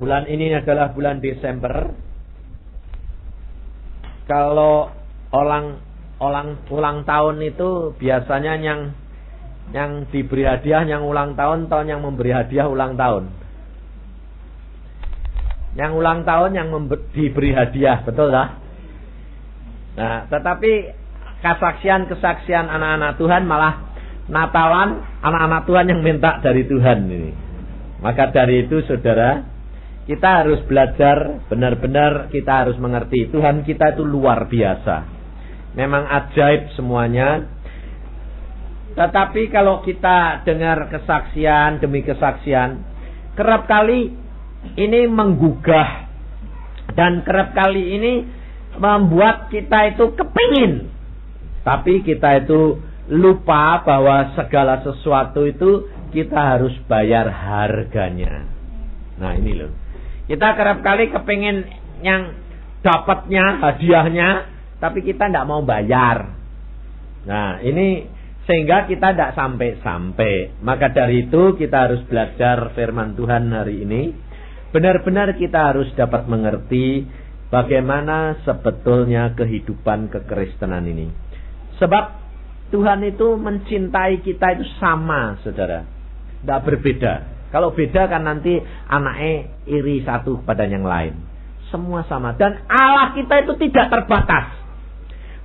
Bulan ini adalah bulan Desember. Kalau ulang tahun itu biasanya yang diberi hadiah yang ulang tahun yang memberi hadiah ulang tahun. Yang ulang tahun yang diberi hadiah, betul tak? Nah, tetapi kesaksian anak-anak Tuhan malah Natalan anak-anak Tuhan yang minta dari Tuhan ini. Maka dari itu saudara, kita harus belajar, benar-benar kita harus mengerti Tuhan kita itu luar biasa. Memang ajaib semuanya. Tetapi kalau kita dengar kesaksian demi kesaksian, kerap kali ini menggugah. Dan kerap kali ini membuat kita itu kepingin. Tapi kita itu lupa bahwa segala sesuatu itu kita harus bayar harganya. Nah ini loh. Kita kerap kali kepingin yang dapatnya, hadiahnya, tapi kita tidak mau bayar. Nah ini sehingga kita tidak sampai-sampai. Maka dari itu kita harus belajar firman Tuhan hari ini. Benar-benar kita harus dapat mengerti bagaimana sebetulnya kehidupan kekristenan ini. Sebab Tuhan itu mencintai kita itu sama, saudara. Tidak berbeda. Kalau beda kan nanti anaknya iri satu kepada yang lain. Semua sama. Dan Allah kita itu tidak terbatas.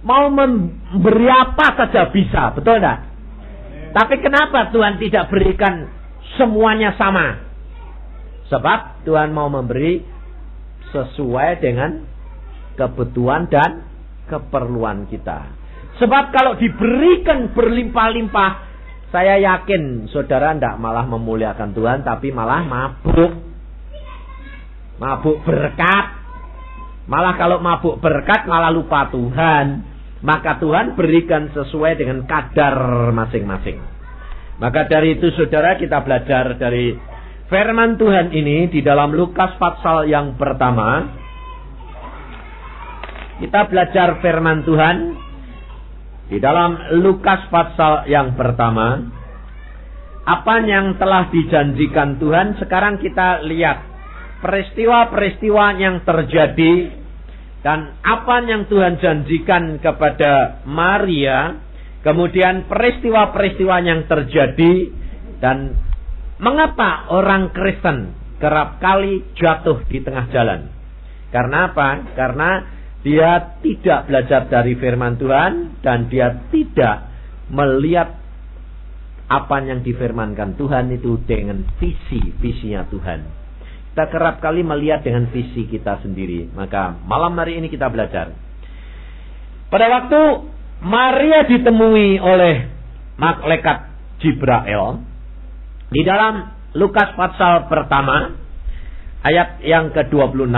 Mau memberi apa saja bisa. Betul tidak? Tapi kenapa Tuhan tidak berikan semuanya sama? Sebab Tuhan mau memberi sesuai dengan kebutuhan dan keperluan kita. Sebab kalau diberikan berlimpah-limpah, saya yakin saudara tidak malah memuliakan Tuhan, tapi malah mabuk. Mabuk berkat. Malah kalau mabuk berkat malah lupa Tuhan. Maka Tuhan berikan sesuai dengan kadar masing-masing. Maka dari itu saudara, kita belajar dari firman Tuhan ini di dalam Lukas pasal yang pertama. Kita belajar firman Tuhan di dalam Lukas pasal yang pertama. Apa yang telah dijanjikan Tuhan, sekarang kita lihat peristiwa-peristiwa yang terjadi dan apa yang Tuhan janjikan kepada Maria. Kemudian peristiwa-peristiwa yang terjadi dan mengapa orang Kristen kerap kali jatuh di tengah jalan. Karena apa? Karena dia tidak belajar dari firman Tuhan dan dia tidak melihat apa yang difirmankan Tuhan itu dengan visinya Tuhan. Kita kerap kali melihat dengan visi kita sendiri. Maka malam hari ini kita belajar. Pada waktu Maria ditemui oleh malaikat Jibril di dalam Lukas pasal pertama ayat yang ke-26,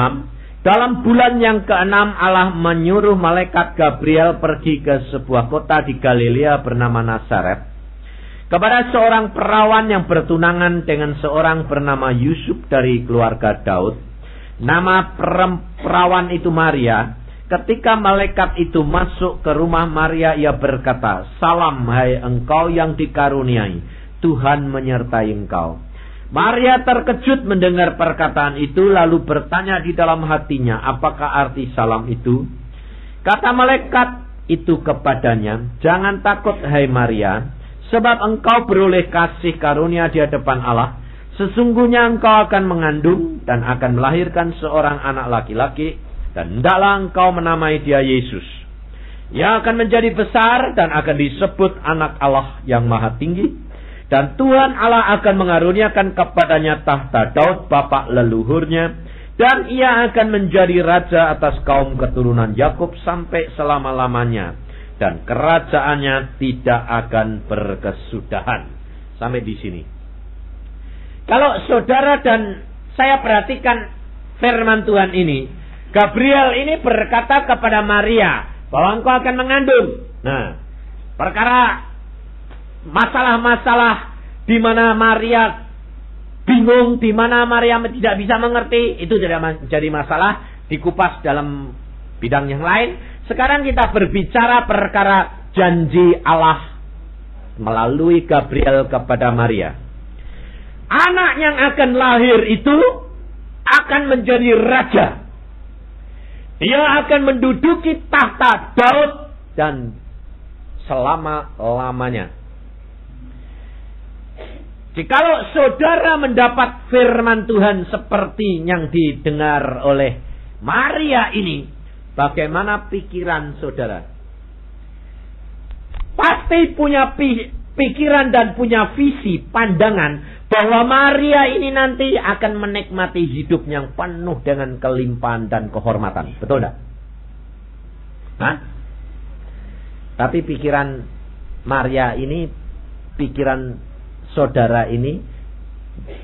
dalam bulan yang ke-6 Allah menyuruh malaikat Gabriel pergi ke sebuah kota di Galilea bernama Nazaret kepada seorang perawan yang bertunangan dengan seorang bernama Yusuf dari keluarga Daud. Nama perawan itu Maria. Ketika malaikat itu masuk ke rumah Maria, ia berkata, "Salam hai engkau yang dikaruniai, Tuhan menyertai engkau." Maria terkejut mendengar perkataan itu, lalu bertanya di dalam hatinya, apakah arti salam itu? Kata malaikat itu kepadanya, "Jangan takut hai Maria, sebab engkau beroleh kasih karunia di hadapan Allah. Sesungguhnya engkau akan mengandung dan akan melahirkan seorang anak laki-laki, dan hendaklah engkau menamai dia Yesus. Ia akan menjadi besar dan akan disebut anak Allah yang maha tinggi. Dan Tuhan Allah akan mengaruniakan kepadanya tahta Daud bapak leluhurnya, dan ia akan menjadi raja atas kaum keturunan Yakub sampai selama-lamanya. Dan kerajaannya tidak akan berkesudahan." Sampai di sini. Kalau saudara dan saya perhatikan firman Tuhan ini, Gabriel ini berkata kepada Maria bahwa engkau akan mengandung. Nah, perkara masalah-masalah di mana Maria bingung, di mana Maria tidak bisa mengerti, itu jadi masalah dikupas dalam bidang yang lain. Sekarang kita berbicara perkara janji Allah melalui Gabriel kepada Maria. Anak yang akan lahir itu akan menjadi raja. Dia akan menduduki tahta Daud dan selama-lamanya. Jikalau saudara mendapat firman Tuhan seperti yang didengar oleh Maria ini, bagaimana pikiran saudara? Pasti punya pikiran dan punya visi, pandangan bahwa Maria ini nanti akan menikmati hidup yang penuh dengan kelimpahan dan kehormatan. Betul tidak? Hah? Tapi pikiran Maria ini, pikiran saudara ini,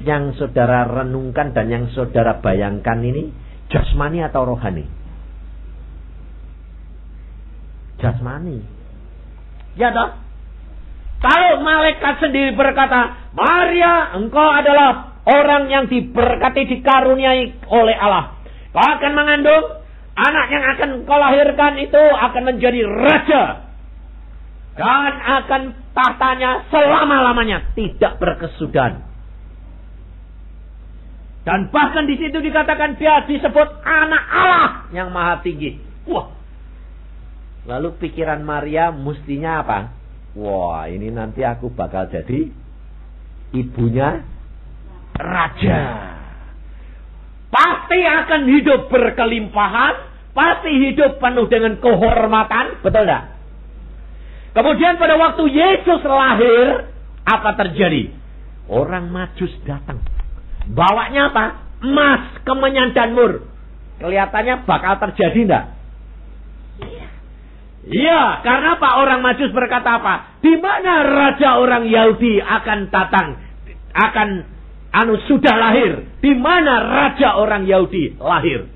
yang saudara renungkan dan yang saudara bayangkan ini, jasmani atau rohani? Jasmani. Ya toh? Kalau malaikat sendiri berkata, Maria, engkau adalah orang yang diberkati, dikaruniai oleh Allah. Kau akan mengandung anak yang akan kau lahirkan, itu akan menjadi raja. Dan akan tahtanya selama-lamanya, tidak berkesudahan. Dan bahkan di situ dikatakan dia disebut anak Allah yang maha tinggi. Wah. Lalu pikiran Maria mestinya apa? Wah, ini nanti aku bakal jadi ibunya raja. Pasti akan hidup berkelimpahan, pasti hidup penuh dengan kehormatan, betul tidak? Kemudian pada waktu Yesus lahir, apa terjadi? Orang Majus datang. Bawanya apa? Emas, kemenyan dan mur. Kelihatannya bakal terjadi enggak? Iya, karena apa? Orang Majus berkata apa? Di mana raja orang Yahudi akan datang? Sudah lahir. Di mana raja orang Yahudi lahir?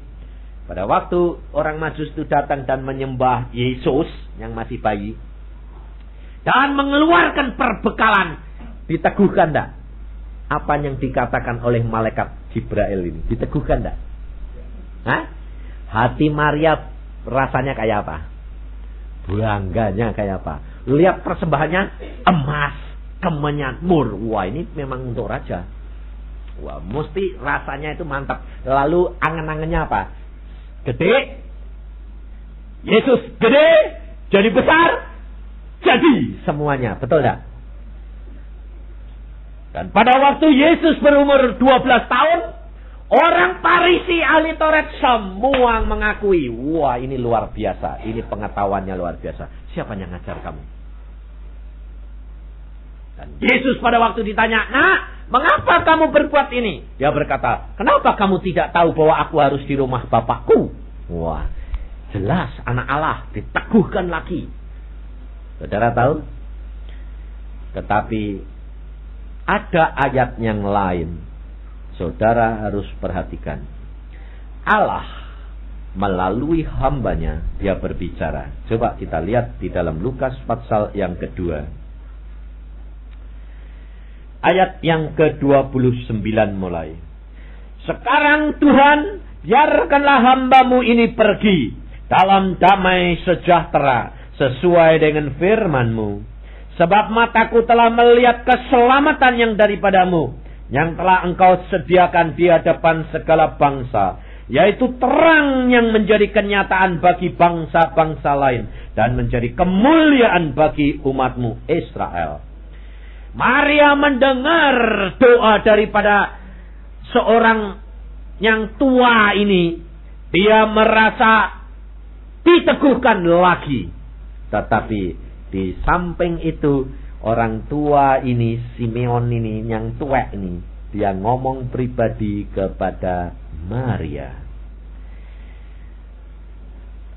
Pada waktu orang Majus itu datang dan menyembah Yesus yang masih bayi, dan mengeluarkan perbekalan, diteguhkan enggak? Apa yang dikatakan oleh malaikat Jibril ini? Diteguhkan enggak? Hah? Hati Maria rasanya kayak apa? Bangganya kayak apa? Lihat persembahannya, emas, kemenyan, mur. Wah, ini memang untuk raja. Wah, mesti rasanya itu mantap. Lalu angan-angannya apa? Gede. Yesus gede, jadi besar, jadi semuanya. Betul tidak? Dan pada waktu Yesus berumur 12 tahun, orang Farisi, ahli Taurat semua mengakui, wah ini luar biasa, ini pengetahuannya luar biasa. Siapa yang ngajar kamu? Dan Yesus pada waktu ditanya, Nak, mengapa kamu berbuat ini? Dia berkata, kenapa kamu tidak tahu bahwa aku harus di rumah Bapakku? Wah, jelas anak Allah, diteguhkan lagi. Saudara tahu? Tetapi ada ayat yang lain. Saudara harus perhatikan. Allah melalui hambanya dia berbicara. Coba kita lihat di dalam Lukas pasal yang kedua. Ayat yang ke-29 mulai. Sekarang Tuhan, biarkanlah hambamu ini pergi dalam damai sejahtera sesuai dengan firman-Mu. Sebab mataku telah melihat keselamatan yang daripadamu, yang telah Engkau sediakan di hadapan segala bangsa, yaitu terang yang menjadi kenyataan bagi bangsa-bangsa lain, dan menjadi kemuliaan bagi umat-Mu Israel. Maria mendengar doa daripada seorang yang tua ini. Dia merasa diteguhkan lagi. Tetapi di samping itu, orang tua ini, Simeon ini, yang tua ini, dia ngomong pribadi kepada Maria.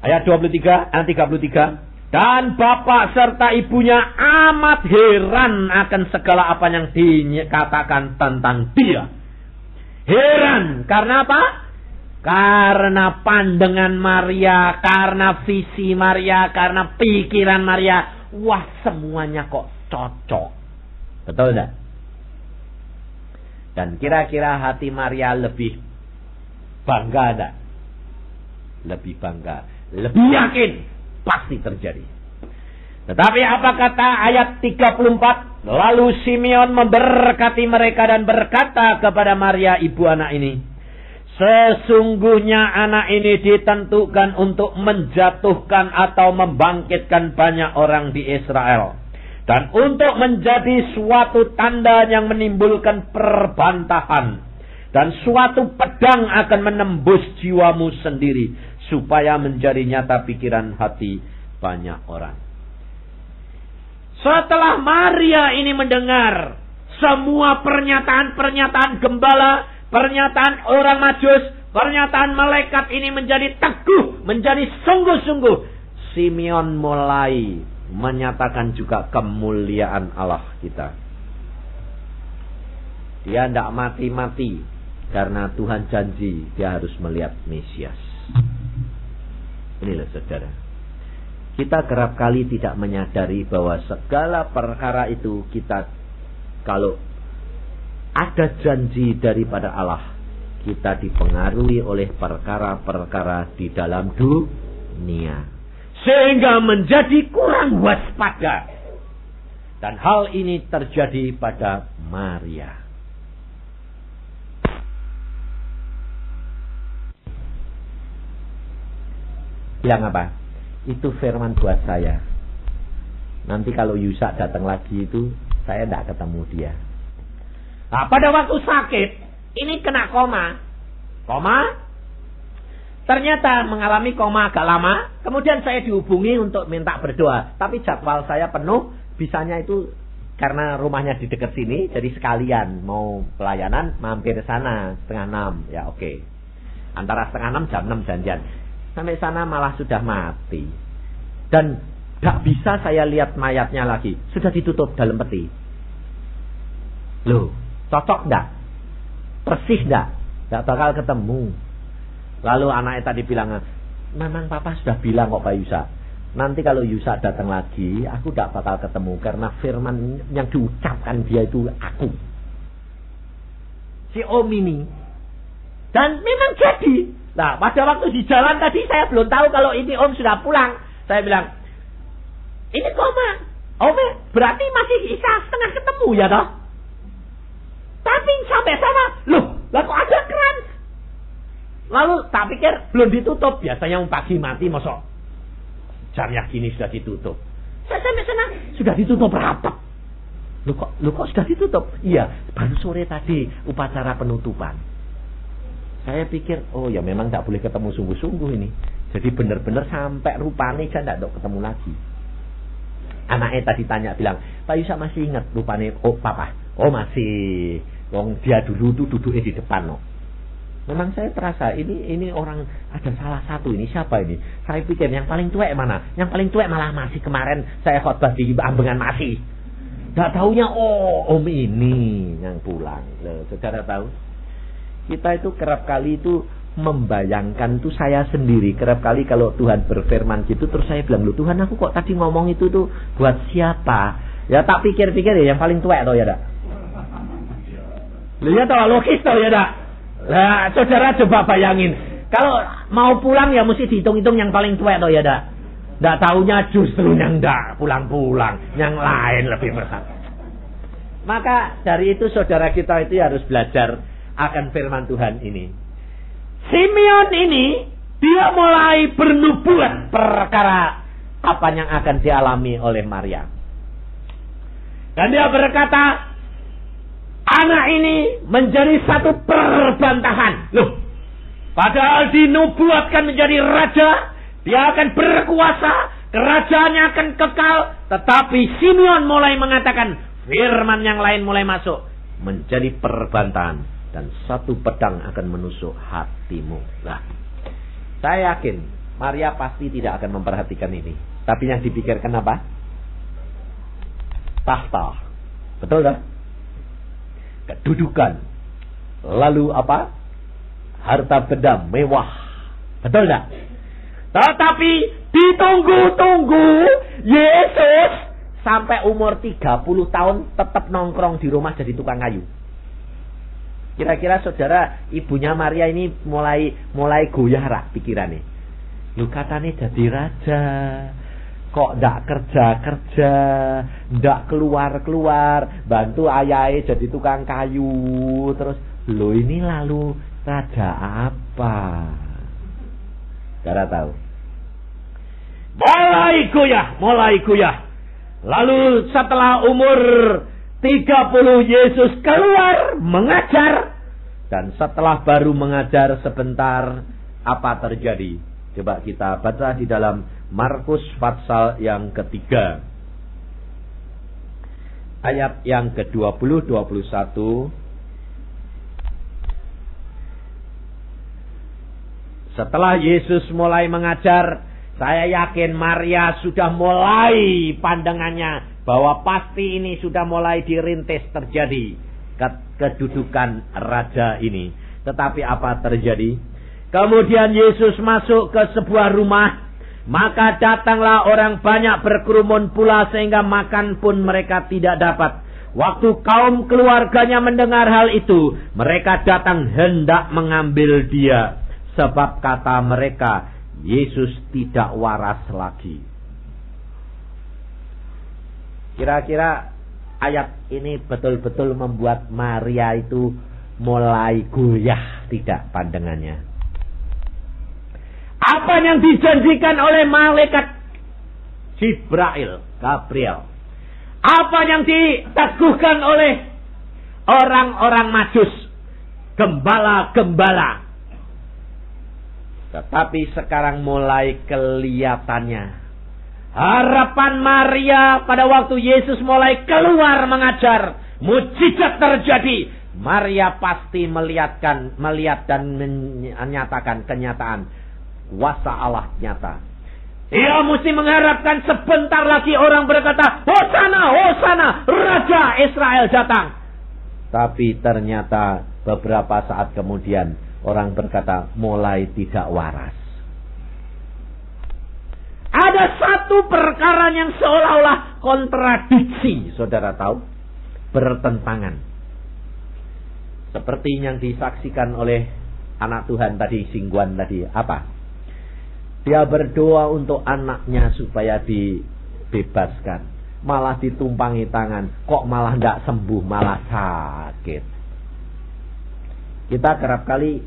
Ayat 23, ayat 33. Dan bapak serta ibunya amat heran akan segala apa yang dikatakan tentang dia. Heran, karena apa? Karena pandangan Maria, karena visi Maria, karena pikiran Maria. Wah, semuanya kok cocok. Betul tidak? Dan kira-kira hati Maria lebih bangga tidak? Lebih bangga. Lebih yakin. Pasti terjadi. Tetapi apa kata ayat 34? Lalu Simeon memberkati mereka dan berkata kepada Maria ibu anak ini, Sesungguhnya anak ini ditentukan untuk menjatuhkan atau membangkitkan banyak orang di Israel. Dan untuk menjadi suatu tanda yang menimbulkan perbantahan. Dan suatu pedang akan menembus jiwamu sendiri. Supaya menjadi nyata pikiran hati banyak orang. Setelah Maria ini mendengar semua pernyataan-pernyataan gembala, pernyataan orang Majus, pernyataan malaikat ini menjadi teguh, menjadi sungguh-sungguh. Simeon mulai menyatakan juga kemuliaan Allah kita. Dia tidak mati-mati karena Tuhan janji dia harus melihat Mesias. Inilah saudara. Kita kerap kali tidak menyadari bahwa segala perkara itu kita, kalau ada janji daripada Allah, kita dipengaruhi oleh perkara-perkara di dalam dunia. Sehingga menjadi kurang waspada. Dan hal ini terjadi pada Maria. Bilang apa? Itu firman buat saya. Nanti kalau Yusak datang lagi itu, saya tidak ketemu dia. Nah, pada waktu sakit, ini kena koma. Ternyata mengalami koma agak lama. Kemudian saya dihubungi untuk minta berdoa. Tapi jadwal saya penuh. Bisanya itu karena rumahnya di dekat sini. Jadi sekalian mau pelayanan, mampir sana 5:30. Ya oke. Antara 5:30 jam 6 janjian. Sampai sana malah sudah mati. Dan tidak bisa saya lihat mayatnya lagi. Sudah ditutup dalam peti. Loh, cocok enggak? Persis enggak? Enggak bakal ketemu. Lalu anaknya tadi bilang, memang papa sudah bilang kok Pak Yusak. Nanti kalau Yusak datang lagi, aku enggak bakal ketemu. Karena firman yang diucapkan dia itu aku. Si Om ini. Dan memang jadi. Nah, pada waktu di jalan tadi saya belum tahu kalau ini Om sudah pulang. Saya bilang, ini koma. Om, berarti masih bisa setengah ketemu ya toh? Tapi sampai sana, loh, lah kok ada keran? Lalu tak pikir belum ditutup. Biasanya pagi mati, masuk jamnya gini sudah ditutup. Saya sampai sana, sudah ditutup rapat. Loh kok sudah ditutup? Iya, baru sore tadi upacara penutupan. Saya pikir, oh ya memang tidak boleh ketemu sungguh-sungguh ini. Jadi benar-benar sampai rupanya saya tidak ketemu lagi. Anaknya tadi tanya bilang, Pak Yusak masih ingat rupanya? Oh papa, oh masih. Wong dia dulu tuh duduknya di depan. No. Memang saya terasa ini orang ada salah satu ini siapa ini? Saya pikir yang paling tua mana? Yang paling tua malah masih kemarin saya khotbah di Ambengan masih. Tidak taunya Om ini yang pulang. Loh, saudara tahu? Kita itu kerap kali itu membayangkan tuh saya sendiri. Kerap kali kalau Tuhan berfirman gitu, terus saya bilang, loh Tuhan aku kok tadi ngomong itu tuh buat siapa? Ya tak pikir-pikir ya yang paling tua toh ya dak. Lihat toh logis toh ya dak. Lah saudara coba bayangin. Kalau mau pulang ya mesti dihitung-hitung yang paling tua toh ya dak. Ndak taunya justru yang ndak pulang-pulang, yang lain lebih berat. Maka dari itu saudara kita itu harus belajar akan firman Tuhan ini. Simeon ini dia mulai bernubuat perkara apa yang akan dialami oleh Maria. Dan dia berkata, anak ini menjadi satu perbantahan. Loh, padahal dinubuatkan menjadi raja, dia akan berkuasa, kerajaannya akan kekal. Tetapi Simeon mulai mengatakan, firman yang lain mulai masuk, menjadi perbantahan. Dan satu pedang akan menusuk hatimu. Nah, saya yakin Maria pasti tidak akan memperhatikan ini. Tapi yang dipikirkan apa? Tahta. Betul tak? Kedudukan. Lalu apa? Harta benda mewah. Betul tak? Tetapi ditunggu-tunggu Yesus sampai umur 30 tahun tetap nongkrong di rumah jadi tukang kayu. Kira-kira saudara, ibunya Maria ini mulai goyah rak pikirannya. Lu katanya jadi raja, kok ndak kerja, ndak keluar, bantu ayahnya jadi tukang kayu, terus Loh, ini lalu raja apa? Saudara tahu? Mulai goyah. Lalu setelah umur 30 Yesus keluar mengajar. Dan setelah baru mengajar sebentar, apa terjadi? Coba kita baca di dalam Markus pasal yang ketiga. Ayat yang ke-20, 21. Setelah Yesus mulai mengajar, saya yakin Maria sudah mulai pandangannya bahwa pasti ini sudah mulai dirintis terjadi kedudukan raja ini. Tetapi apa terjadi? Kemudian Yesus masuk ke sebuah rumah, maka datanglah orang banyak berkerumun pula sehingga makan pun mereka tidak dapat. Waktu kaum keluarganya mendengar hal itu, mereka datang hendak mengambil dia. Sebab kata mereka, Yesus tidak waras lagi. Kira-kira ayat ini betul-betul membuat Maria itu mulai goyah tidak pandangannya. Apa yang dijanjikan oleh malaikat Gabriel. Apa yang diteguhkan oleh orang-orang Majus, gembala-gembala. Tetapi sekarang mulai kelihatannya harapan Maria pada waktu Yesus mulai keluar mengajar, mujizat terjadi. Maria pasti melihat dan menyatakan kenyataan kuasa Allah nyata. Dia mesti mengharapkan sebentar lagi orang berkata, Hosana, Hosana, Raja Israel datang. Tapi ternyata beberapa saat kemudian orang berkata mulai tidak waras. Ada satu perkara yang seolah-olah kontradiksi, saudara tahu, bertentangan. Seperti yang disaksikan oleh anak Tuhan tadi, Singguan tadi, apa? Dia berdoa untuk anaknya supaya dibebaskan. Malah ditumpangi tangan, kok malah tidak sembuh, malah sakit. Kita kerap kali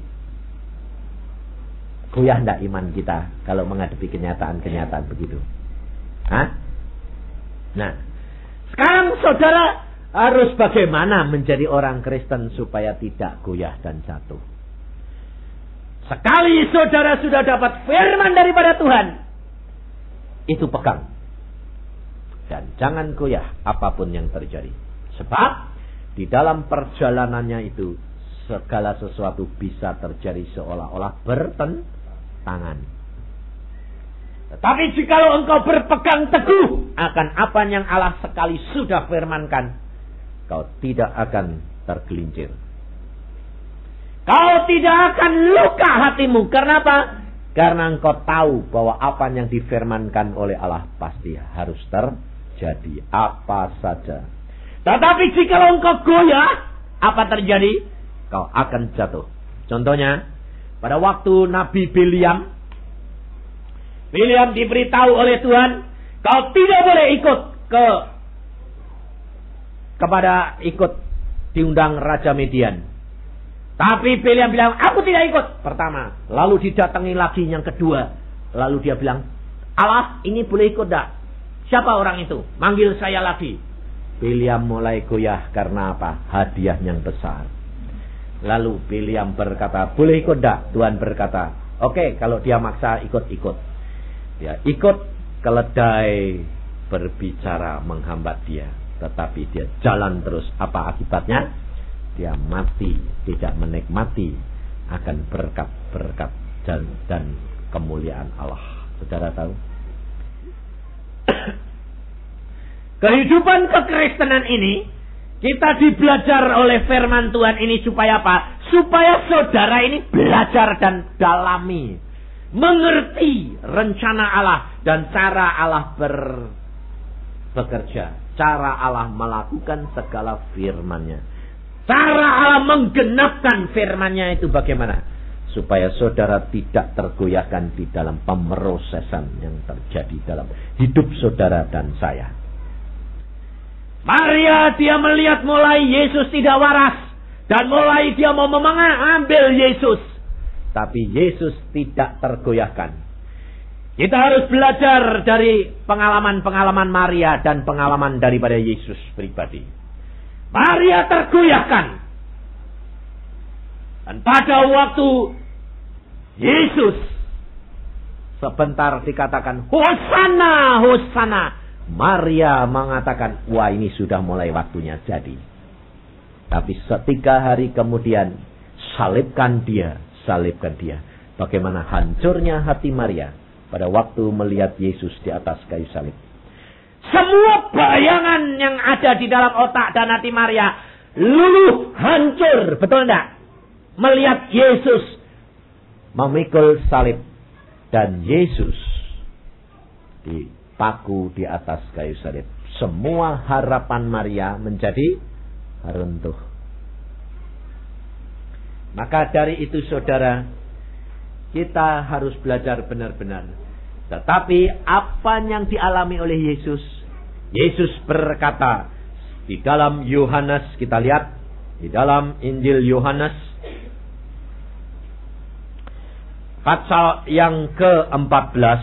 goyah ndak iman kita kalau menghadapi kenyataan-kenyataan begitu. Hah? Nah, sekarang saudara harus bagaimana menjadi orang Kristen supaya tidak goyah dan jatuh. Sekali saudara sudah dapat firman daripada Tuhan, itu pegang. Dan jangan goyah apapun yang terjadi. Sebab di dalam perjalanannya itu segala sesuatu bisa terjadi seolah-olah bertentangan. Tetapi jikalau engkau berpegang teguh akan apa yang Allah sekali sudah firmankan, kau tidak akan tergelincir. Kau tidak akan luka hatimu. Karena apa? Karena engkau tahu bahwa apa yang difirmankan oleh Allah pasti harus terjadi. Apa saja. Tetapi jikalau engkau goyah, apa terjadi? Kau akan jatuh. Contohnya, pada waktu Nabi Biliam diberitahu oleh Tuhan, kau tidak boleh ikut diundang Raja Median. Tapi Biliam bilang, aku tidak ikut. Pertama, lalu didatangi lagi yang kedua. Lalu dia bilang, Allah ini boleh ikut tak? Siapa orang itu? Manggil saya lagi. Biliam mulai goyah karena apa? Hadiah yang besar. Lalu Biliam berkata, boleh ikut tak? Tuhan berkata, oke, kalau dia maksa ikut-ikut. Dia ikut, keledai berbicara menghambat dia. Tetapi dia jalan terus. Apa akibatnya? Dia mati, tidak menikmati akan berkat-berkat dan kemuliaan Allah. Saudara tahu? Kehidupan kekristenan ini, kita dibelajar oleh firman Tuhan ini supaya apa? Supaya saudara ini belajar dan dalami, mengerti rencana Allah dan cara Allah bekerja, cara Allah melakukan segala firman-Nya. Cara Allah menggenapkan firman-Nya itu bagaimana? Supaya saudara tidak tergoyahkan di dalam pemrosesan yang terjadi dalam hidup saudara dan saya. Maria dia melihat mulai Yesus tidak waras. Dan mulai dia mau mengambil Yesus. Tapi Yesus tidak tergoyahkan. Kita harus belajar dari pengalaman-pengalaman Maria dan pengalaman daripada Yesus pribadi. Maria tergoyahkan. Dan pada waktu Yesus sebentar dikatakan Hosana, Hosana, Maria mengatakan, wah ini sudah mulai waktunya jadi. Tapi 3 hari kemudian salibkan dia. Bagaimana hancurnya hati Maria pada waktu melihat Yesus di atas kayu salib. Semua bayangan yang ada di dalam otak dan hati Maria luluh, hancur. Betul enggak? Melihat Yesus memikul salib dan Yesus dipaku di atas kayu salib. Semua harapan Maria menjadi runtuh. Maka dari itu saudara, kita harus belajar benar-benar. Tetapi apa yang dialami oleh Yesus? Yesus berkata di dalam Yohanes, kita lihat di dalam Injil Yohanes pasal yang ke-14.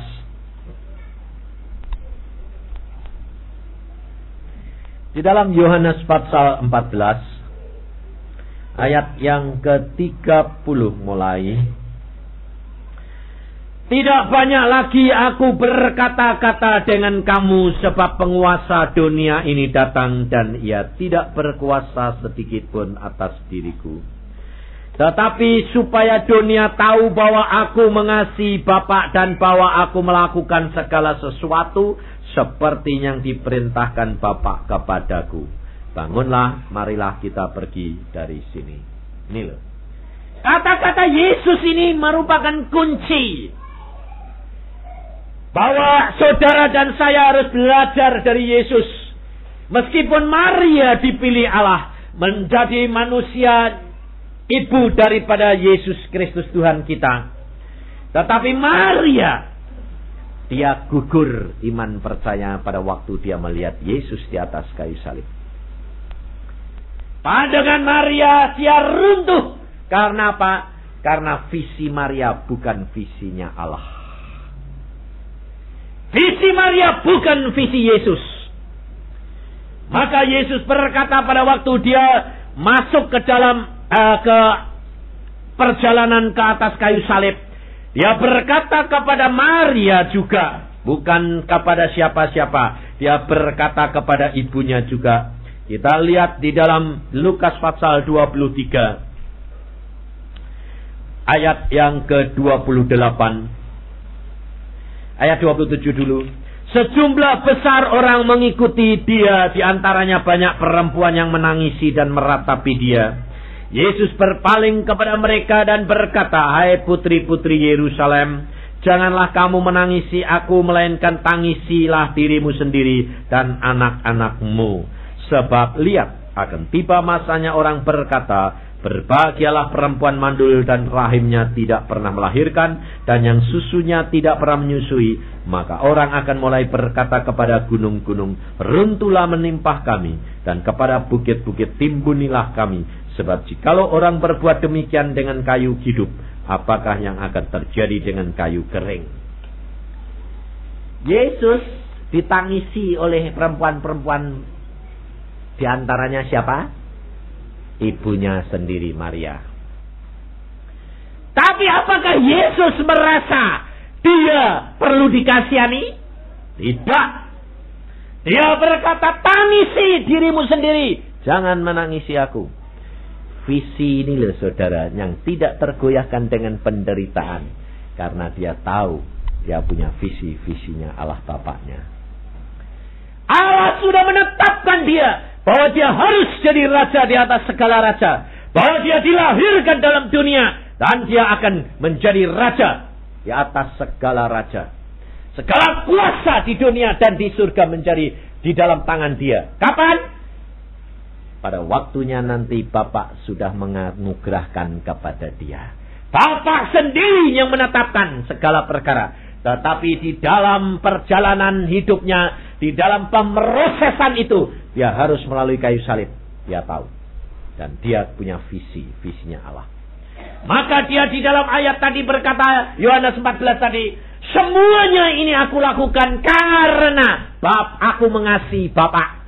Di dalam Yohanes pasal 14 ayat yang ke-30 mulai. Tidak banyak lagi aku berkata-kata dengan kamu, sebab penguasa dunia ini datang dan ia tidak berkuasa sedikit pun atas diriku. Tetapi supaya dunia tahu bahwa aku mengasihi Bapa dan bahwa aku melakukan segala sesuatu seperti yang diperintahkan Bapa kepadaku. Bangunlah, marilah kita pergi dari sini. Ini loh. Kata-kata Yesus ini merupakan kunci. Bahwa saudara dan saya harus belajar dari Yesus. Meskipun Maria dipilih Allah menjadi manusia, ibu daripada Yesus Kristus Tuhan kita. Tetapi Maria, dia gugur iman percaya pada waktu dia melihat Yesus di atas kayu salib. Pandangan Maria dia runtuh. Karena apa? Karena visi Maria bukan visinya Allah. Visi Maria bukan visi Yesus. Maka Yesus berkata pada waktu dia masuk ke dalam ke perjalanan ke atas kayu salib, dia berkata kepada Maria juga, bukan kepada siapa-siapa. Dia berkata kepada ibunya juga. Kita lihat di dalam Lukas pasal 23 ayat yang ke-28. Ayat 27 dulu. Sejumlah besar orang mengikuti dia, di antaranya banyak perempuan yang menangisi dan meratapi dia. Yesus berpaling kepada mereka dan berkata, hai putri-putri Yerusalem, janganlah kamu menangisi aku, melainkan tangisilah dirimu sendiri dan anak-anakmu. Sebab lihat, akan tiba masanya orang berkata, berbahagialah perempuan mandul dan rahimnya tidak pernah melahirkan, dan yang susunya tidak pernah menyusui. Maka orang akan mulai berkata kepada gunung-gunung, runtuhlah menimpah kami, dan kepada bukit-bukit timbunilah kami. Sebab jikalau orang berbuat demikian dengan kayu hidup, apakah yang akan terjadi dengan kayu kering? Yesus ditangisi oleh perempuan-perempuan. Di antaranya siapa? Ibunya sendiri, Maria. Tapi apakah Yesus merasa dia perlu dikasihani? Tidak. Dia berkata, tangisi dirimu sendiri, jangan menangisi aku. Visi ini loh saudara, yang tidak tergoyahkan dengan penderitaan. Karena dia tahu, dia punya visinya Allah Bapaknya. Allah sudah menetapkan dia bahwa dia harus jadi raja di atas segala raja. Bahwa dia dilahirkan dalam dunia. Dan dia akan menjadi raja di atas segala raja. Segala kuasa di dunia dan di surga menjadi di dalam tangan dia. Kapan? Pada waktunya nanti Bapak sudah menganugerahkan kepada dia. Bapak sendiri yang menetapkan segala perkara. Tetapi di dalam perjalanan hidupnya, di dalam pemrosesan itu, dia harus melalui kayu salib. Dia tahu. Dan dia punya visinya Allah. Maka dia di dalam ayat tadi berkata, Yohanes 14 tadi, semuanya ini aku lakukan karena aku mengasihi Bapa.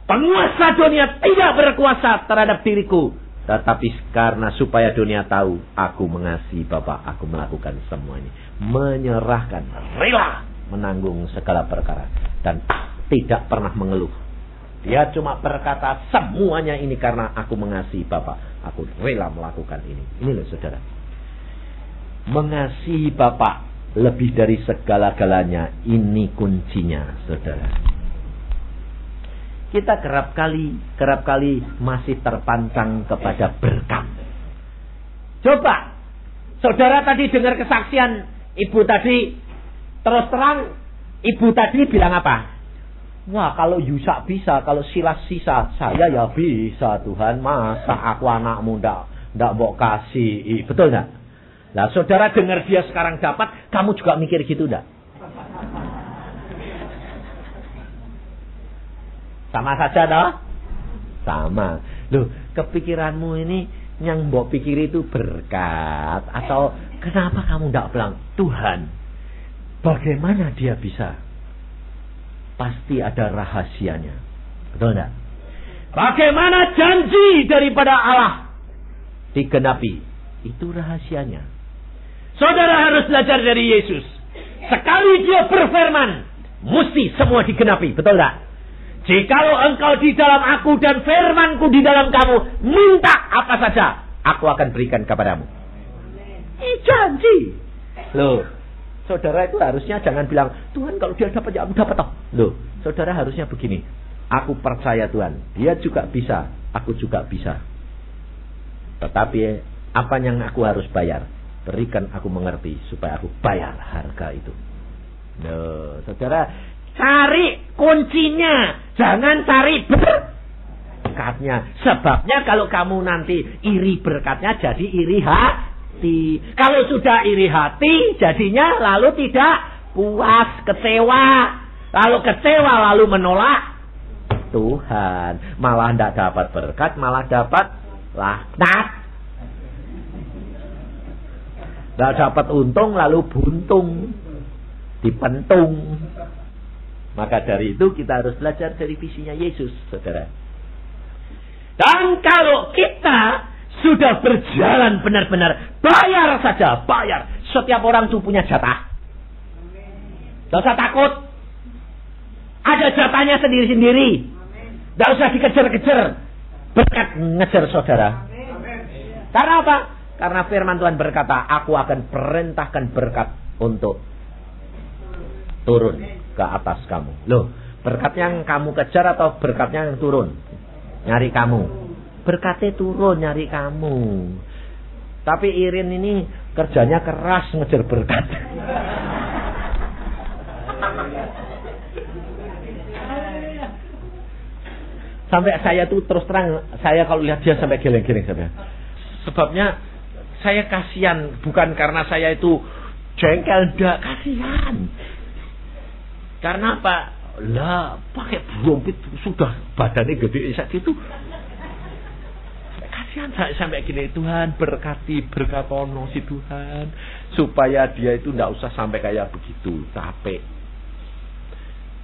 Penguasa dunia tidak berkuasa terhadap diriku, tetapi karena supaya dunia tahu aku mengasihi Bapa, aku melakukan semua ini. Menyerahkan, rela menanggung segala perkara dan tidak pernah mengeluh. Dia cuma berkata semuanya ini karena aku mengasihi Bapa. Aku rela melakukan ini. Ini loh saudara. Mengasihi Bapa lebih dari segala-galanya. Ini kuncinya saudara. Kita kerap kali masih terpancang kepada berkat. Coba. Saudara tadi dengar kesaksian ibu tadi. Terus terang ibu tadi bilang apa? Wah, kalau Yusak bisa, kalau Silas sisa, saya ya bisa Tuhan. Masa aku anakmu ndak mau kasih. Betul nggak? Nah, saudara dengar dia sekarang dapat, kamu juga mikir gitu nggak? Sama saja toh? Sama. Loh, kepikiranmu ini yang mbok pikir itu berkat. Atau kenapa kamu ndak bilang, Tuhan, bagaimana dia bisa? Pasti ada rahasianya. Betul enggak? Bagaimana janji daripada Allah digenapi? Itu rahasianya. Saudara harus belajar dari Yesus. Sekali dia berfirman, mesti semua digenapi. Betul enggak? Jikalau engkau di dalam aku dan firmanku di dalam kamu, minta apa saja, aku akan berikan kepadamu. Ini janji. Loh. Saudara itu harusnya jangan bilang, Tuhan kalau dia dapat ya aku dapat toh. Loh, saudara harusnya begini. Aku percaya Tuhan, dia juga bisa, aku juga bisa. Tetapi apa yang aku harus bayar? Berikan aku mengerti supaya aku bayar harga itu. Loh, saudara, cari kuncinya, jangan cari berkatnya. Sebabnya kalau kamu nanti iri berkatnya jadi iri hati. Kalau sudah iri hati, jadinya lalu tidak puas, kecewa. Lalu kecewa, lalu menolak Tuhan. Malah tidak dapat berkat, malah dapat laknat. Tidak dapat untung, lalu buntung. Dipentung. Maka dari itu kita harus belajar dari visinya Yesus, saudara. Dan kalau kita sudah berjalan benar-benar, bayar saja, bayar. Setiap orang itu punya jatah. Tidak usah takut. Ada jatahnya sendiri-sendiri. Tidak usah dikejar-kejar. Berkat ngejar saudara. Karena apa? Karena firman Tuhan berkata, aku akan perintahkan berkat untuk turun ke atas kamu. Loh, berkat yang kamu kejar atau berkatnya yang turun? Nyari kamu. Berkatnya turun nyari kamu. Tapi Irin ini kerjanya keras ngejar berkat. Sampai saya tuh terus terang, saya kalau lihat dia sampai geleng-geleng sampai. Sebabnya saya kasihan, bukan karena saya itu jengkel, enggak, kasihan. Karena apa? Lah, pakai brompit sudah badannya gede gitu. Kasihan sampai gini, Tuhan berkati, berkatono si Tuhan supaya dia itu tidak usah sampai kayak begitu, capek.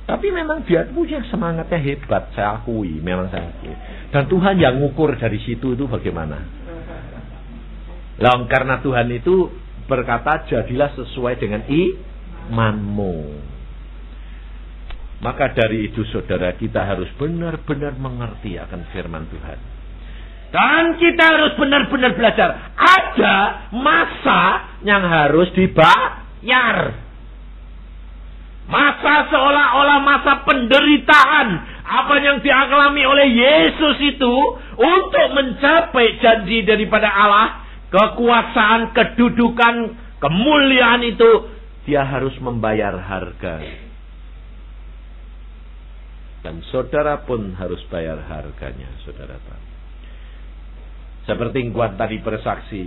Tapi memang dia punya semangatnya hebat, saya akui, memang saya akui. Dan Tuhan yang ngukur dari situ itu bagaimana? Lah, karena Tuhan itu berkata jadilah sesuai dengan imanmu. Maka dari itu saudara, kita harus benar-benar mengerti akan firman Tuhan. Dan kita harus benar-benar belajar. Ada masa yang harus dibayar. Masa seolah-olah masa penderitaan. Apa yang dialami oleh Yesus itu. Untuk mencapai janji daripada Allah. Kekuasaan, kedudukan, kemuliaan itu. Dia harus membayar harga. Dan saudara pun harus bayar harganya, saudara tahu. Seperti Guan tadi bersaksi,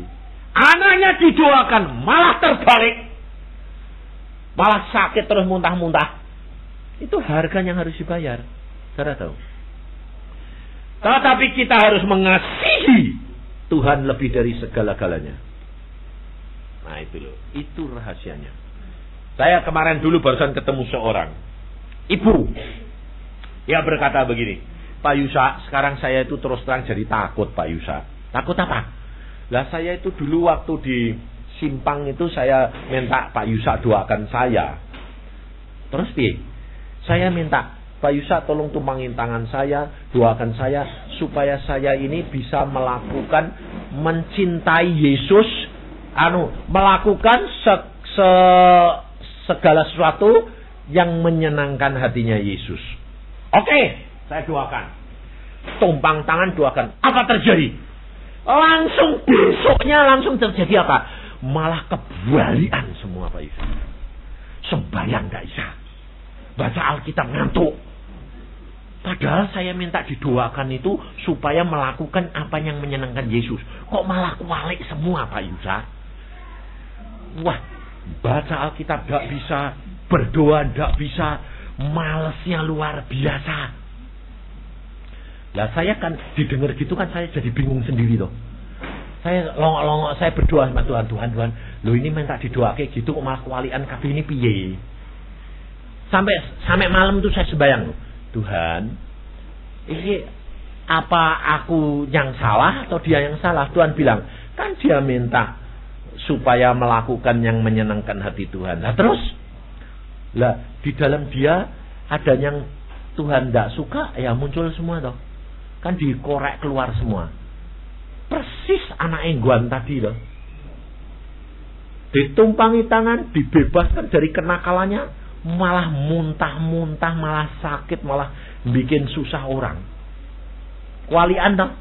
anaknya didoakan malah terbalik, malah sakit terus muntah-muntah. Itu harga yang harus dibayar, saudara tahu. Tetapi kita harus mengasihi Tuhan lebih dari segala-galanya. Nah itu loh, itu rahasianya. Saya kemarin dulu barusan ketemu seorang ibu. Dia berkata begini, Pak Yusa, sekarang saya itu terus terang jadi takut Pak Yusa. Takut apa? Lah saya itu dulu waktu di Simpang itu saya minta Pak Yusa doakan saya. Terus saya minta Pak Yusa tolong tumpangin tangan saya, doakan saya supaya saya ini bisa melakukan mencintai Yesus, melakukan segala sesuatu yang menyenangkan hatinya Yesus. Oke, saya doakan. Tumpang tangan doakan. Apa terjadi? Langsung besoknya langsung terjadi apa? Malah kebalikan semua Pak Yusa. Sembahyang gak bisa. Baca Alkitab ngantuk. Padahal saya minta didoakan itu supaya melakukan apa yang menyenangkan Yesus. Kok malah kualik semua Pak Yusa? Wah, baca Alkitab gak bisa, berdoa gak bisa, malesnya luar biasa. Lah saya kan didengar gitu kan saya jadi bingung sendiri loh. Saya longok-longok, saya berdoa sama Tuhan, Tuhan, lo ini minta didoa kayak gitu kok malah kualikan kabeh ini piye? Sampai malam tuh saya sembahyang, Tuhan, ini apa aku yang salah atau dia yang salah? Tuhan bilang, kan dia minta supaya melakukan yang menyenangkan hati Tuhan. Nah terus, lah di dalam dia ada yang Tuhan tidak suka, ya muncul semua toh. Kan dikorek keluar semua. Persis anak engguan tadi loh. Ditumpangi tangan, dibebaskan dari kenakalannya, malah muntah-muntah, malah sakit, malah bikin susah orang. Kualian dong.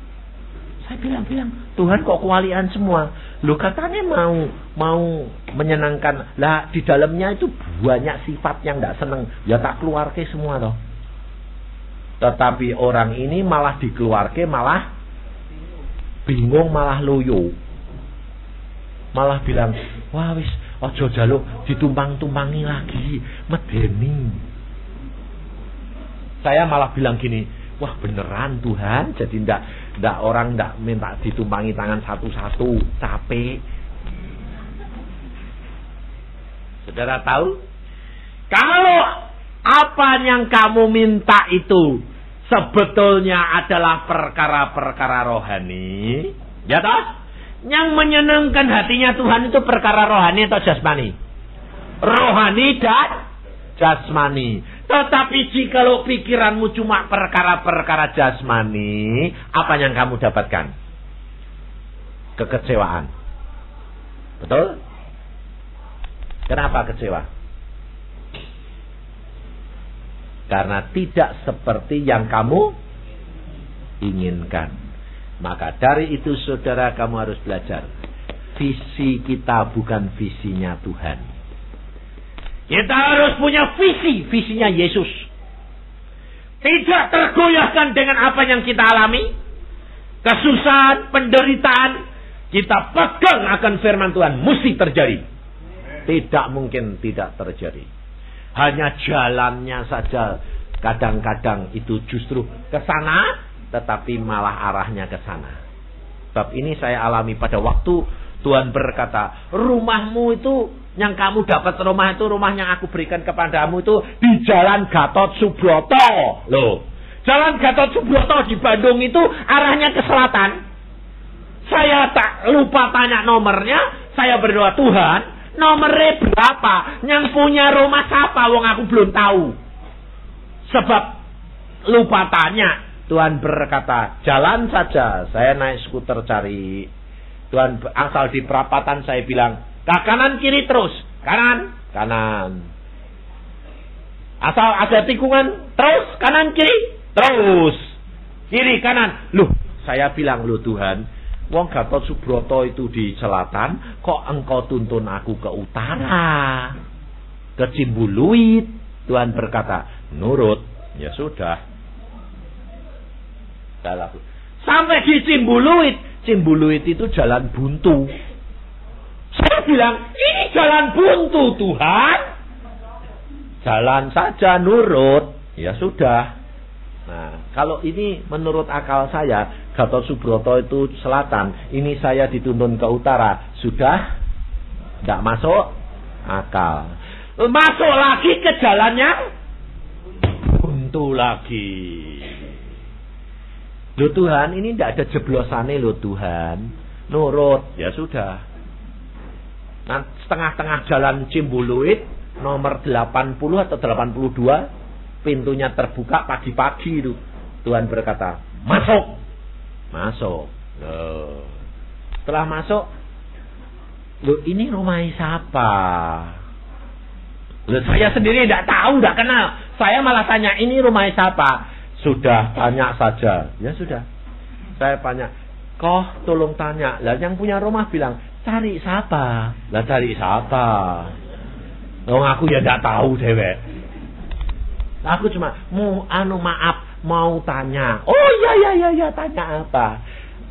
Saya bilang, Tuhan kok kualian semua? Lu katanya mau menyenangkan. Lah di dalamnya itu banyak sifat yang tidak senang. Ya tak keluar ke semua toh. Tetapi orang ini malah dikeluarke malah bingung, malah loyo. Malah bilang, wah wis ojo jaluk ditumpang-tumpangi lagi, medeni. Saya malah bilang gini, wah beneran Tuhan, jadi ndak orang ndak minta ditumpangi tangan satu-satu, capek. Saudara tahu, kalau apa yang kamu minta itu sebetulnya adalah perkara-perkara rohani, ya toh? Yang menyenangkan hatinya Tuhan itu perkara rohani atau jasmani? Rohani dan jasmani. Tetapi jikalau pikiranmu cuma perkara-perkara jasmani, apa yang kamu dapatkan? Kekecewaan. Betul? Kenapa kecewa? Karena tidak seperti yang kamu inginkan. Maka dari itu saudara, kamu harus belajar. Visi kita bukan visinya Tuhan. Kita harus punya visi, visinya Yesus. Tidak tergoyahkan dengan apa yang kita alami. Kesusahan, penderitaan, kita pegang akan firman Tuhan. Mesti terjadi. Tidak mungkin tidak terjadi. Hanya jalannya saja kadang-kadang itu justru ke sana, tetapi malah arahnya ke sana. Sebab ini saya alami pada waktu Tuhan berkata, rumahmu itu yang kamu dapat rumah itu, rumah yang aku berikan kepadamu itu di Jalan Gatot Subroto. Loh, Jalan Gatot Subroto di Bandung itu arahnya ke selatan. Saya tak lupa tanya nomornya, saya berdoa, Tuhan, nomornya berapa? Yang punya rumah siapa? Wong aku belum tahu. Sebab lupa tanya. Tuhan berkata, jalan saja. Saya naik skuter cari. Tuhan asal di perapatan saya bilang, ke kanan kiri terus. Kanan, kanan. Asal ada tikungan, terus kanan kiri, terus. Kiri kanan. Loh, saya bilang, loh Tuhan, wong Gatot Subroto itu di selatan, kok engkau tuntun aku ke utara, ke Cimbuluit? Tuhan berkata, nurut. Ya sudah. Sampai di Cimbuluit. Cimbuluit itu jalan buntu. Saya bilang, ini jalan buntu Tuhan. Jalan saja, nurut. Ya sudah. Nah, kalau ini menurut akal saya, Gatot Subroto itu selatan, ini saya dituntun ke utara, sudah tidak masuk akal. Masuk lagi ke jalannya buntu lagi. Loh Tuhan, ini tidak ada jeblosannya loh Tuhan. Nurut, ya sudah. Nah, setengah-tengah jalan Cimbuluit, nomor 80 atau 82, pintunya terbuka pagi-pagi itu. Tuhan berkata, masuk. Masuk. Loh. Setelah masuk, loh ini rumah siapa? Loh saya sendiri tidak tahu, tidak kenal. Saya malah tanya, ini rumah siapa? Sudah, tanya saja. Ya sudah. Saya tanya, kok tolong tanya. Lah yang punya rumah bilang, cari siapa? Lah cari siapa? Oh aku ya tidak tahu dewek. Aku cuma maaf mau tanya. Oh ya tanya apa?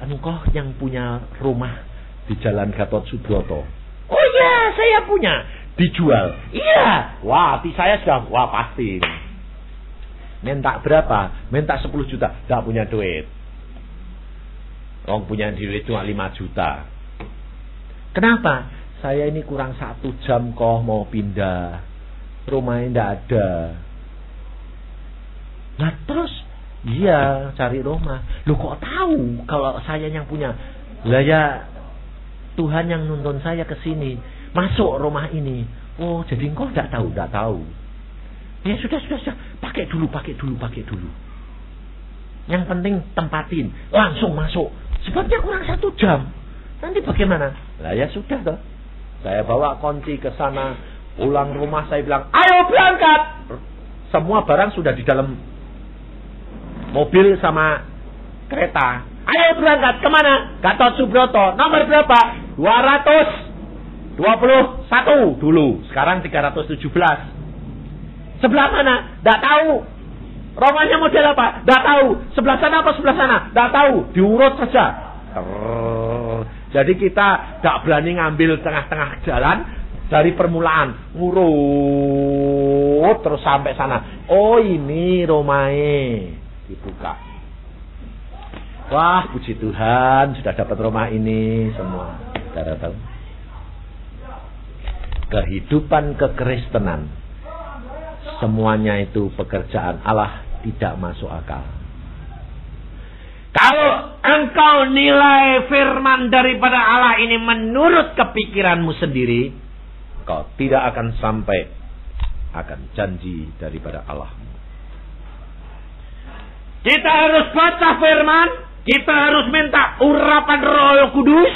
Kok yang punya rumah di Jalan Gatot Subroto? Oh ya saya punya. Dijual? Iya. Wah hati saya sudah wah pasti. Minta berapa? Minta 10 juta. Tidak punya duit. Orang punya duit cuma 5 juta. Kenapa? Saya ini kurang 1 jam kok mau pindah. Rumahnya tidak ada. Nah terus iya cari rumah. Loh kok tahu kalau saya yang punya? Lah ya Tuhan yang nuntun saya ke sini. Masuk rumah ini. Oh jadi engkau tidak tahu? Tidak tahu. Ya sudah. Pakai dulu. Yang penting tempatin. Langsung masuk. Sebabnya kurang 1 jam. Nanti bagaimana? Lah ya sudah toh. Saya bawa kunci ke sana. Pulang rumah saya bilang, ayo berangkat. Semua barang sudah di dalam mobil sama kereta. Ayo berangkat kemana? Gatot Subroto. Nomor berapa? 221 dulu. Sekarang 317. Sebelah mana? Tidak tahu. Rumahnya model apa? Tidak tahu. Sebelah sana apa sebelah sana? Tidak tahu. Diurut saja. Jadi kita tidak berani ngambil tengah-tengah jalan dari permulaan. Ngurut terus sampai sana. Oh ini rumahnya. Dibuka. Wah puji Tuhan sudah dapat rumah ini semua. Saudara tahu? Kehidupan kekristenan semuanya itu pekerjaan Allah tidak masuk akal. Kalau engkau nilai firman daripada Allah ini menurut kepikiranmu sendiri, kau tidak akan sampai akan janji daripada Allah. Kita harus baca firman, kita harus minta urapan Roh Kudus,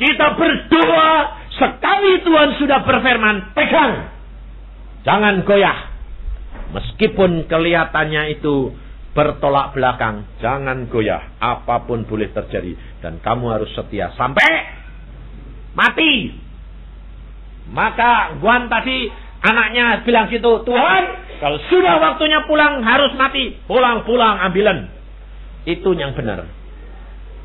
kita berdoa, sekali Tuhan sudah berfirman, pegang. Jangan goyah. Meskipun kelihatannya itu bertolak belakang, jangan goyah. Apapun boleh terjadi. Dan kamu harus setia sampai mati. Maka Guan tadi anaknya bilang gitu, Tuhan, kalau sudah waktunya pulang harus mati. Pulang ambilan. Itu yang benar.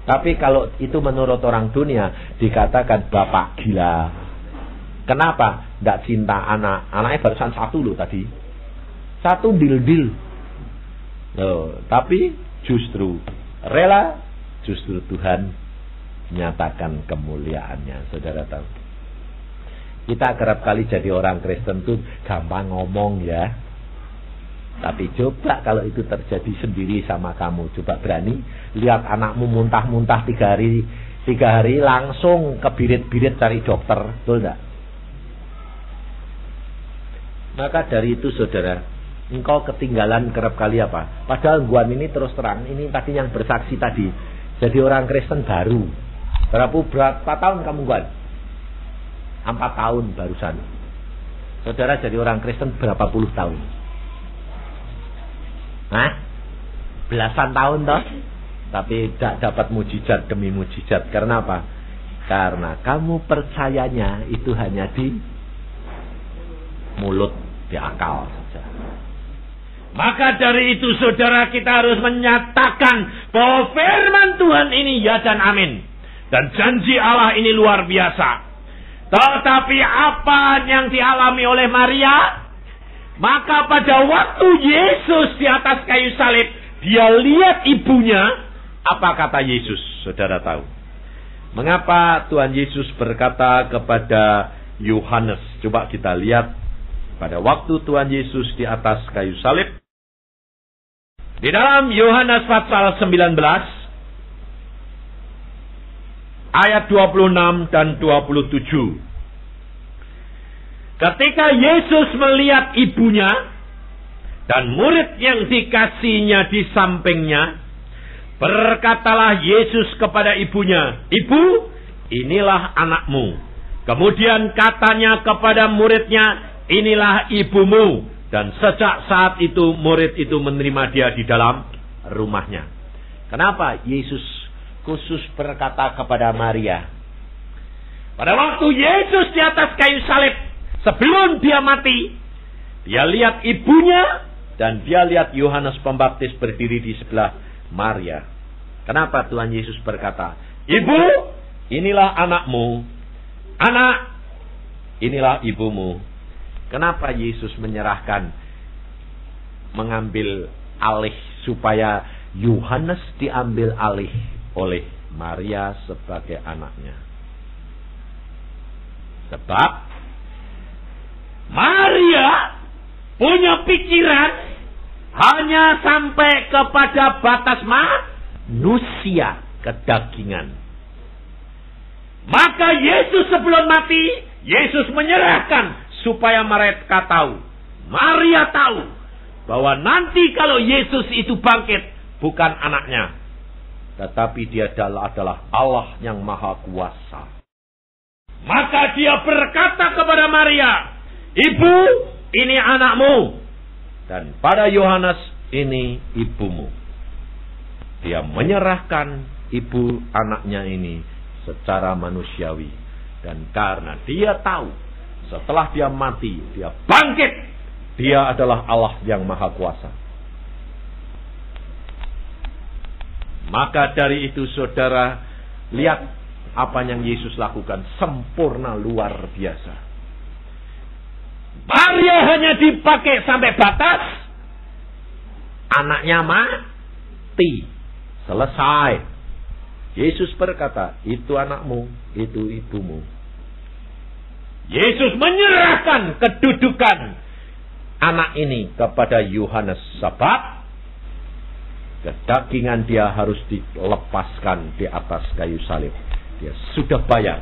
Tapi kalau itu menurut orang dunia, dikatakan bapak gila. Kenapa? Tidak cinta anak. Anaknya barusan 1 loh tadi. 1 dil-dil. Tapi justru rela, justru Tuhan menyatakan kemuliaannya. Saudara tahu. Kita kerap kali jadi orang Kristen tuh gampang ngomong ya. Tapi coba kalau itu terjadi sendiri sama kamu. Coba berani lihat anakmu muntah-muntah 3 hari langsung kebirit-birit cari dokter. Betul tidak? Maka dari itu saudara, engkau ketinggalan kerap kali apa? Padahal Guan ini terus terang, ini tadi yang bersaksi tadi, jadi orang Kristen baru. Berapa tahun kamu Guan? 4 tahun barusan. Saudara jadi orang Kristen berapa puluh tahun? Hah? Belasan tahun toh? Tapi tidak dapat mujizat demi mujizat. Karena apa? Karena kamu percayanya itu hanya di mulut, di akal saja. Maka dari itu saudara, kita harus menyatakan bahwa firman Tuhan ini ya dan amin. Dan janji Allah ini luar biasa. Tetapi apa yang dialami oleh Maria? Maka pada waktu Yesus di atas kayu salib, dia lihat ibunya. Apa kata Yesus? Saudara tahu. Mengapa Tuhan Yesus berkata kepada Yohanes? Coba kita lihat. Pada waktu Tuhan Yesus di atas kayu salib. Di dalam Yohanes pasal 19. Ayat 26 dan 27. Ketika Yesus melihat ibunya dan murid yang dikasihnya di sampingnya, berkatalah Yesus kepada ibunya, "Ibu, inilah anakmu." Kemudian katanya kepada muridnya, "Inilah ibumu." Dan sejak saat itu murid itu menerima dia di dalam rumahnya. Kenapa Yesus khusus berkata kepada Maria? Pada waktu Yesus di atas kayu salib, sebelum dia mati, dia lihat ibunya dan dia lihat Yohanes Pembaptis berdiri di sebelah Maria. Kenapa Tuhan Yesus berkata, "Ibu, inilah anakmu. Anak, inilah ibumu." Kenapa Yesus menyerahkan, mengambil alih supaya Yohanes diambil alih oleh Maria sebagai anaknya? Sebab Maria punya pikiran hanya sampai kepada batas manusia, kedagingan. Maka Yesus sebelum mati, Yesus menyerahkan supaya mereka tahu, Maria tahu, bahwa nanti kalau Yesus itu bangkit, bukan anaknya, tetapi dia adalah Allah yang maha kuasa. Maka dia berkata kepada Maria, "Ibu, ini anakmu." Dan pada Yohanes, "Ini ibumu." Dia menyerahkan ibu anaknya ini secara manusiawi. Dan karena dia tahu, setelah dia mati, dia bangkit. Dia adalah Allah yang maha kuasa. Maka dari itu saudara, lihat apa yang Yesus lakukan. Sempurna, luar biasa. Maria hanya dipakai sampai batas anaknya mati. Selesai. Yesus berkata, "Itu anakmu, itu ibumu." Yesus menyerahkan kedudukan anak ini kepada Yohanes. Sebab kedagingan dia harus dilepaskan di atas kayu salib. Dia sudah bayar.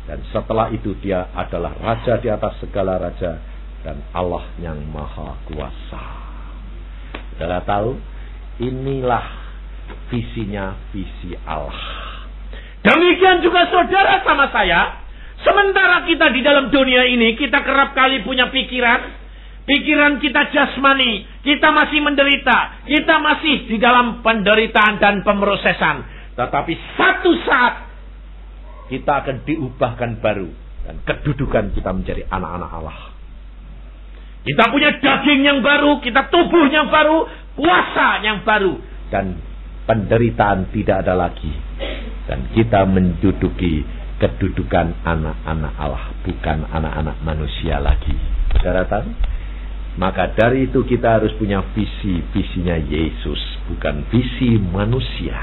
Dan setelah itu dia adalah raja di atas segala raja. Dan Allah yang maha kuasa. Saudara tahu, inilah visinya, visi Allah. Demikian juga saudara sama saya. Sementara kita di dalam dunia ini, kita kerap kali punya pikiran kita jasmani, kita masih menderita, kita masih di dalam penderitaan dan pemrosesan. Tetapi satu saat kita akan diubahkan baru, dan kedudukan kita menjadi anak-anak Allah. Kita punya daging yang baru, kita tubuh yang baru, kuasa yang baru, dan penderitaan tidak ada lagi. Dan kita menduduki kedudukan anak-anak Allah, bukan anak-anak manusia lagi. Saudara tahu? Maka dari itu kita harus punya visinya Yesus, bukan visi manusia.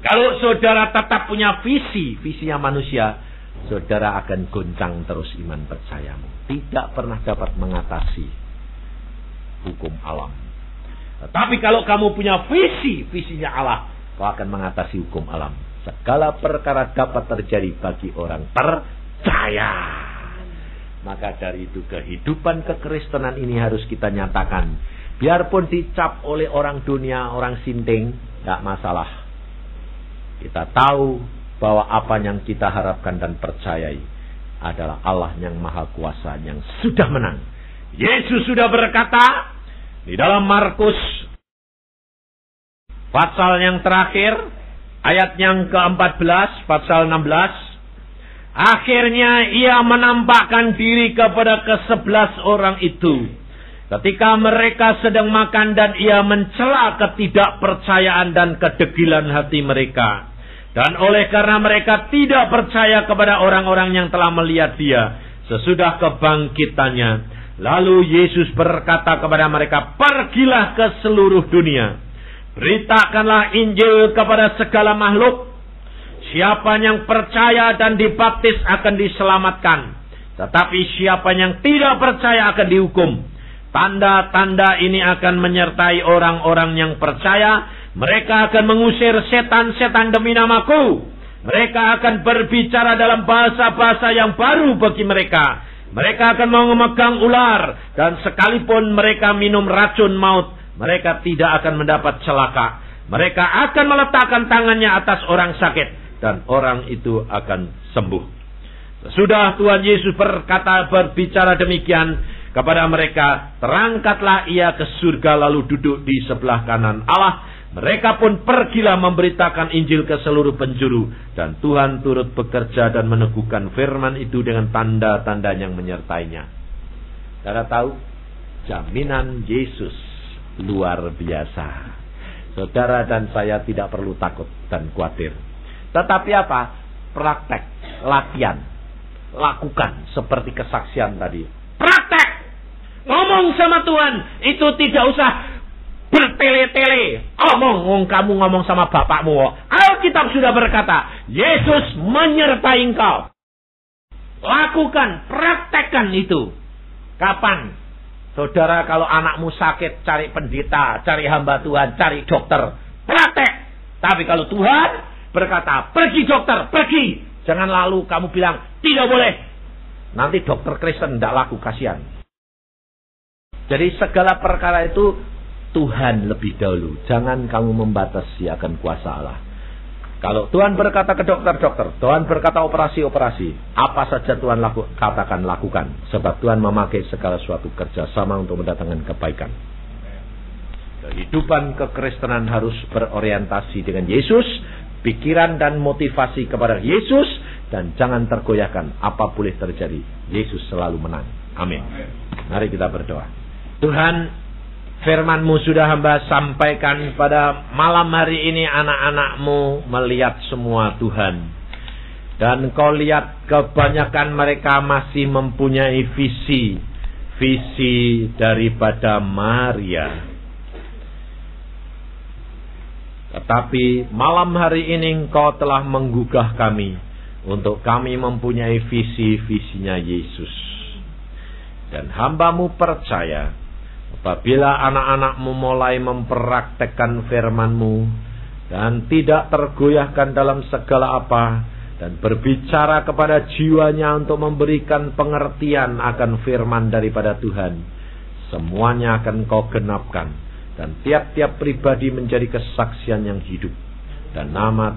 Kalau saudara tetap punya visinya manusia, saudara akan goncang terus iman percayamu. Tidak pernah dapat mengatasi hukum alam. Tetapi kalau kamu punya visinya Allah, kau akan mengatasi hukum alam. Segala perkara dapat terjadi bagi orang percaya. Maka dari itu kehidupan kekristenan ini harus kita nyatakan. Biarpun dicap oleh orang dunia, orang sinting, tidak masalah. Kita tahu bahwa apa yang kita harapkan dan percayai adalah Allah yang maha kuasa, yang sudah menang. Yesus sudah berkata di dalam Markus pasal yang terakhir, ayat yang ke-14, pasal 16. Akhirnya ia menampakkan diri kepada ke-11 orang itu. Ketika mereka sedang makan dan ia mencela ketidakpercayaan dan kedegilan hati mereka. Dan oleh karena mereka tidak percaya kepada orang-orang yang telah melihat dia sesudah kebangkitannya, Lalu Yesus berkata kepada mereka, pergilah ke seluruh dunia. Beritakanlah Injil kepada segala makhluk. Siapa yang percaya dan dibaptis akan diselamatkan. Tetapi siapa yang tidak percaya akan dihukum. Tanda-tanda ini akan menyertai orang-orang yang percaya. Mereka akan mengusir setan-setan demi namaku. Mereka akan berbicara dalam bahasa-bahasa yang baru bagi mereka. Mereka akan memegang ular. Dan sekalipun mereka minum racun maut, mereka tidak akan mendapat celaka. Mereka akan meletakkan tangannya atas orang sakit. Dan orang itu akan sembuh. Sudah Tuhan Yesus berbicara demikian kepada mereka. Terangkatlah ia ke surga lalu duduk di sebelah kanan Allah. Mereka pun pergilah memberitakan Injil ke seluruh penjuru. Dan Tuhan turut bekerja dan meneguhkan firman itu dengan tanda-tanda yang menyertainya. Saudara tahu, jaminan Yesus luar biasa. Saudara dan saya tidak perlu takut dan khawatir. Tetapi apa? Praktek, latihan, lakukan seperti kesaksian tadi. Praktek! Ngomong sama Tuhan, itu tidak usah bertele-tele. Kamu ngomong sama bapakmu. Alkitab sudah berkata, Yesus menyertai engkau. Lakukan, praktekkan itu. Kapan? Saudara, kalau anakmu sakit, cari pendeta, cari hamba Tuhan, cari dokter. Praktek. Tapi kalau Tuhan berkata, pergi dokter, pergi. Jangan lalu kamu bilang, tidak boleh. Nanti dokter Kristen tidak laku, kasihan. Jadi segala perkara itu Tuhan lebih dahulu. Jangan kamu membatasi akan kuasa Allah. Kalau Tuhan berkata ke dokter, Tuhan berkata operasi, apa saja Tuhan katakan, lakukan. Sebab Tuhan memakai segala suatu kerjasama untuk mendatangkan kebaikan. Kehidupan kekristenan harus berorientasi dengan Yesus. Pikiran dan motivasi kepada Yesus. Dan jangan tergoyahkan. Apa boleh terjadi, Yesus selalu menang. Amin. Mari kita berdoa. Tuhan, firman-Mu sudah hamba sampaikan pada malam hari ini. Anak-anak-Mu melihat semua Tuhan. Dan Kau lihat kebanyakan mereka masih mempunyai visi daripada Maria. Tetapi malam hari ini Engkau telah menggugah kami untuk kami mempunyai visi-visinya Yesus. Dan hamba-Mu percaya apabila anak-anak-Mu mulai mempraktekkan firman-Mu dan tidak tergoyahkan dalam segala apa, dan berbicara kepada jiwanya untuk memberikan pengertian akan firman daripada Tuhan, semuanya akan Kau genapkan. Dan tiap-tiap pribadi menjadi kesaksian yang hidup. Dan nama